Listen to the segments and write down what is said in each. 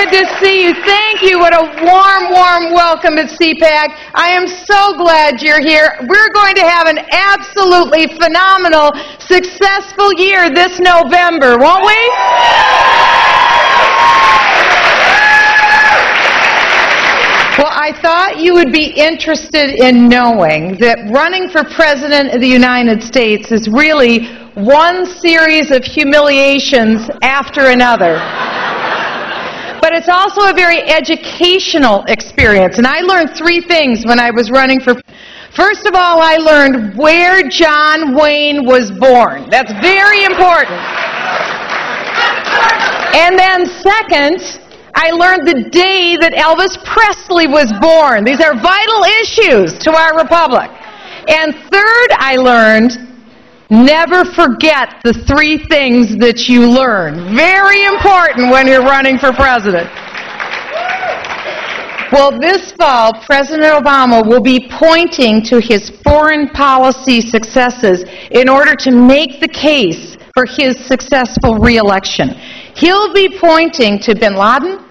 good to see you. Thank you. What a warm, warm welcome at CPAC. I am so glad you're here. We're going to have an absolutely phenomenal, successful year this November, won't we? Well, I thought you would be interested in knowing that running for President of the United States is really one series of humiliations after another. But it's also a very educational experience. And I learned three things when I was running for... First of all, I learned where John Wayne was born. That's very important. And then second, I learned the day that Elvis Presley was born. These are vital issues to our republic. And third, I learned never forget the three things that you learn. Very important when you're running for president. Well, this fall, President Obama will be pointing to his foreign policy successes in order to make the case for his successful re-election. He'll be pointing to bin Laden.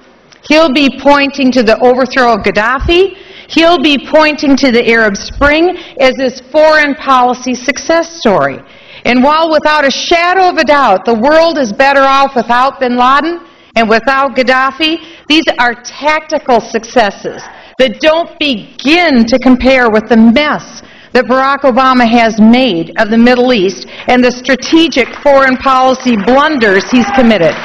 He'll be pointing to the overthrow of Gaddafi. He'll be pointing to the Arab Spring as his foreign policy success story. And while without a shadow of a doubt the world is better off without bin Laden and without Gaddafi, these are tactical successes that don't begin to compare with the mess that Barack Obama has made of the Middle East and the strategic foreign policy blunders he's committed.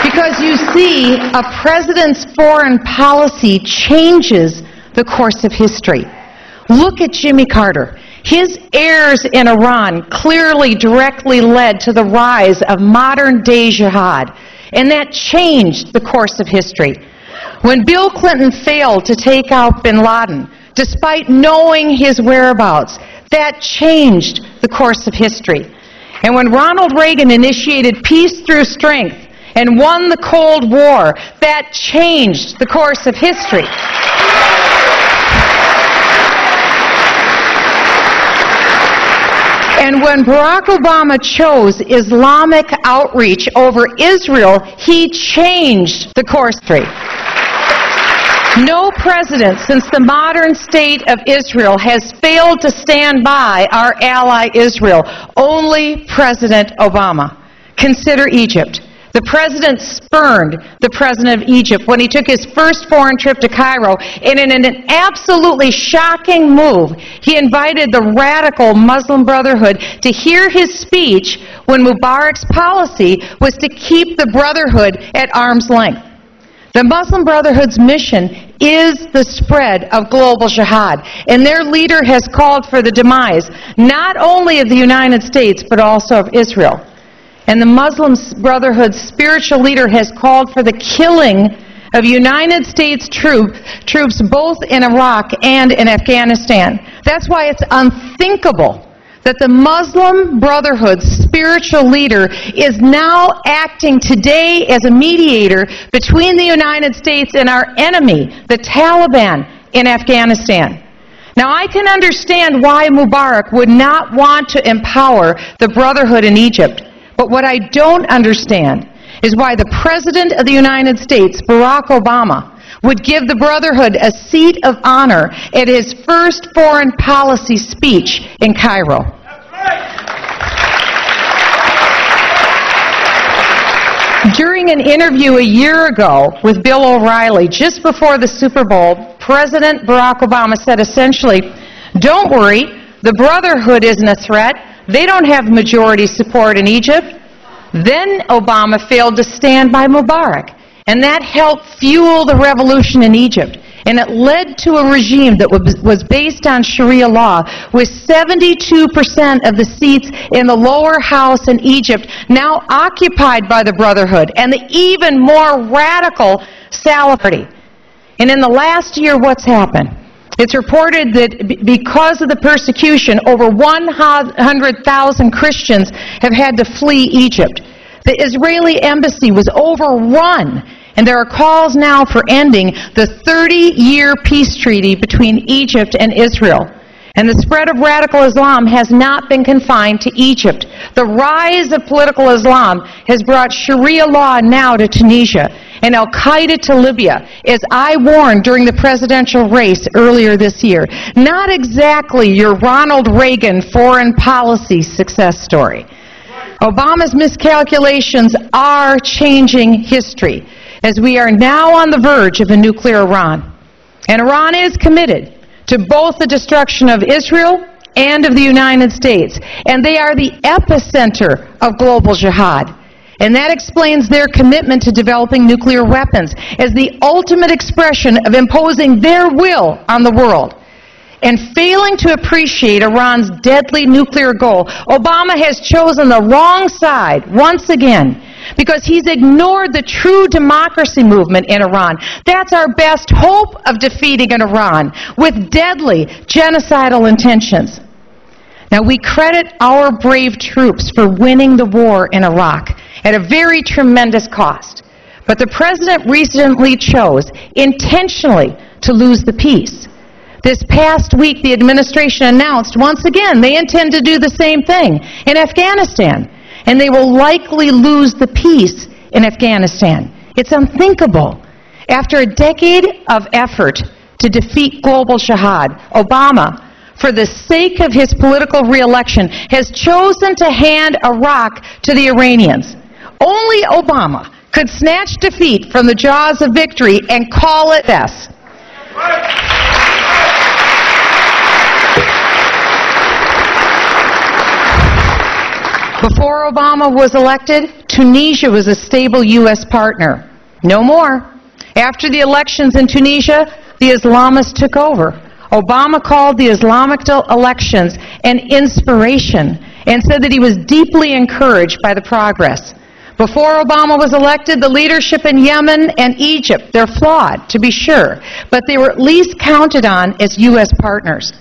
Because you see, a president's foreign policy changes the course of history. Look at Jimmy Carter. His errors in Iran clearly directly led to the rise of modern-day jihad, and that changed the course of history. When Bill Clinton failed to take out bin Laden, despite knowing his whereabouts, that changed the course of history. And when Ronald Reagan initiated peace through strength and won the Cold War, that changed the course of history. And when Barack Obama chose Islamic outreach over Israel, he changed the course of history. No president since the modern state of Israel has failed to stand by our ally Israel. Only President Obama. Consider Egypt. The president spurned the president of Egypt when he took his first foreign trip to Cairo, and in an absolutely shocking move, he invited the radical Muslim Brotherhood to hear his speech when Mubarak's policy was to keep the Brotherhood at arm's length. The Muslim Brotherhood's mission is the spread of global jihad, and their leader has called for the demise not only of the United States but also of Israel. And the Muslim Brotherhood's spiritual leader has called for the killing of United States troops both in Iraq and in Afghanistan. That's why it's unthinkable that the Muslim Brotherhood's spiritual leader is now acting today as a mediator between the United States and our enemy, the Taliban, in Afghanistan. Now, I can understand why Mubarak would not want to empower the Brotherhood in Egypt. But what I don't understand is why the President of the United States, Barack Obama, would give the Brotherhood a seat of honor at his first foreign policy speech in Cairo. During an interview a year ago with Bill O'Reilly, just before the Super Bowl, President Barack Obama said essentially, "Don't worry, the Brotherhood isn't a threat. They don't have majority support in Egypt." Then Obama failed to stand by Mubarak, and that helped fuel the revolution in Egypt. And it led to a regime that was based on Sharia law, with 72% of the seats in the lower house in Egypt now occupied by the Brotherhood and the even more radical Salafist Party. And in the last year, what's happened? It's reported that because of the persecution, over 100,000 Christians have had to flee Egypt. The Israeli embassy was overrun, and there are calls now for ending the 30-year peace treaty between Egypt and Israel. And the spread of radical Islam has not been confined to Egypt. The rise of political Islam has brought Sharia law now to Tunisia and Al-Qaeda to Libya, as I warned during the presidential race earlier this year. Not exactly your Ronald Reagan foreign policy success story. Obama's miscalculations are changing history, as we are now on the verge of a nuclear Iran. And Iran is committed to both the destruction of Israel and of the United States. And they are the epicenter of global jihad. And that explains their commitment to developing nuclear weapons as the ultimate expression of imposing their will on the world. And failing to appreciate Iran's deadly nuclear goal, Obama has chosen the wrong side once again, because he's ignored the true democracy movement in Iran. That's our best hope of defeating an Iran with deadly genocidal intentions. Now, we credit our brave troops for winning the war in Iraq at a very tremendous cost. But the president recently chose intentionally to lose the peace. This past week, the administration announced once again they intend to do the same thing in Afghanistan. And they will likely lose the peace in Afghanistan. It's unthinkable. After a decade of effort to defeat global jihad, Obama, for the sake of his political re-election, has chosen to hand Iraq to the Iranians. Only Obama could snatch defeat from the jaws of victory and call it this. Before Obama was elected, Tunisia was a stable U.S. partner. No more. After the elections in Tunisia, the Islamists took over. Obama called the Islamic elections an inspiration and said that he was deeply encouraged by the progress. Before Obama was elected, the leadership in Yemen and Egypt, they're flawed, to be sure, but they were at least counted on as U.S. partners.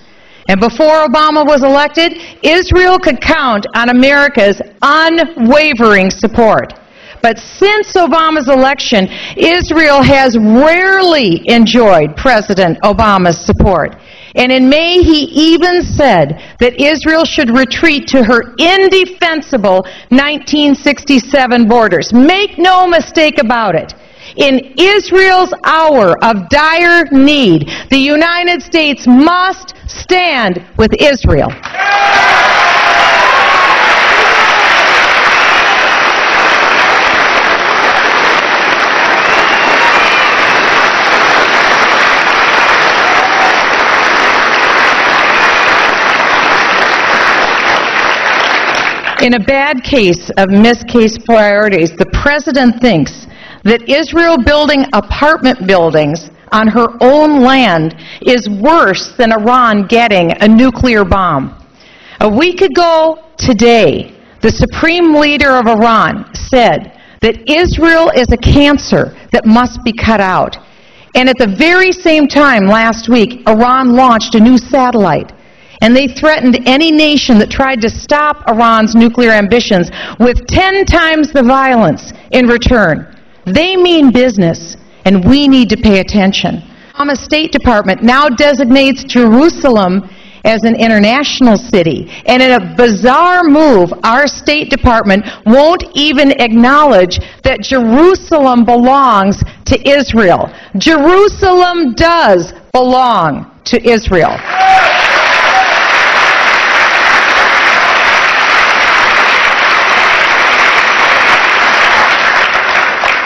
And before Obama was elected, Israel could count on America's unwavering support. But since Obama's election, Israel has rarely enjoyed President Obama's support. And in May, he even said that Israel should retreat to her indefensible 1967 borders. Make no mistake about it. In Israel's hour of dire need, the United States must stand with Israel. In a bad case of miscast priorities, the president thinks that Israel building apartment buildings on her own land is worse than Iran getting a nuclear bomb. A week ago today, the supreme leader of Iran said that Israel is a cancer that must be cut out. And at the very same time last week, Iran launched a new satellite. And they threatened any nation that tried to stop Iran's nuclear ambitions with 10 times the violence in return. They mean business, and we need to pay attention. The State Department now designates Jerusalem as an international city. And in a bizarre move, our State Department won't even acknowledge that Jerusalem belongs to Israel. Jerusalem does belong to Israel.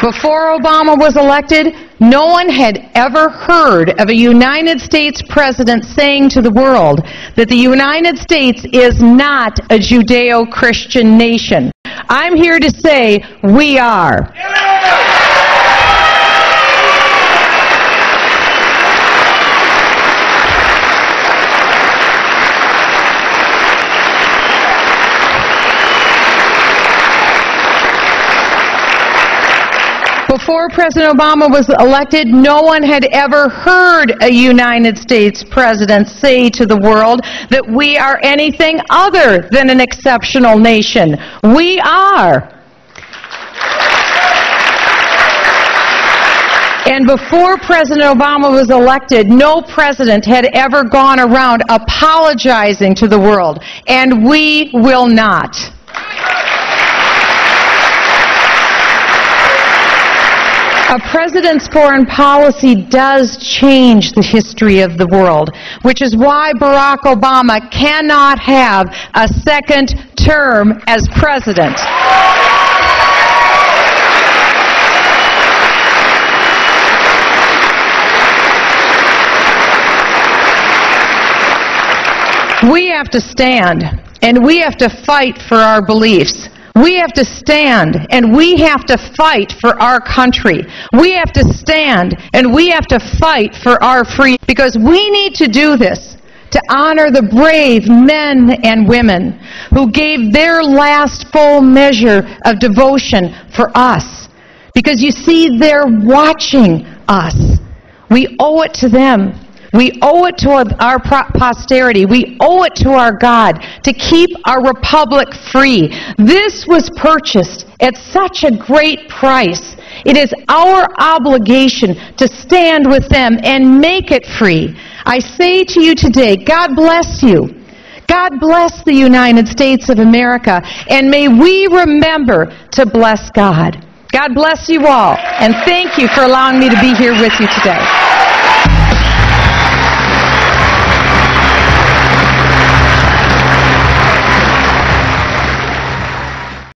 Before Obama was elected, no one had ever heard of a United States president saying to the world that the United States is not a Judeo-Christian nation. I'm here to say we are. Before President Obama was elected, no one had ever heard a United States president say to the world that we are anything other than an exceptional nation. We are. And before President Obama was elected, no president had ever gone around apologizing to the world. And we will not. A president's foreign policy does change the history of the world, which is why Barack Obama cannot have a second term as president. We have to stand, and we have to fight for our beliefs. We have to stand, and we have to fight for our country. We have to stand, and we have to fight for our freedom, because we need to do this to honor the brave men and women who gave their last full measure of devotion for us. Because you see, they're watching us. We owe it to them. We owe it to our posterity. We owe it to our God to keep our republic free. This was purchased at such a great price. It is our obligation to stand with them and make it free. I say to you today, God bless you. God bless the United States of America, and may we remember to bless God. God bless you all, and thank you for allowing me to be here with you today.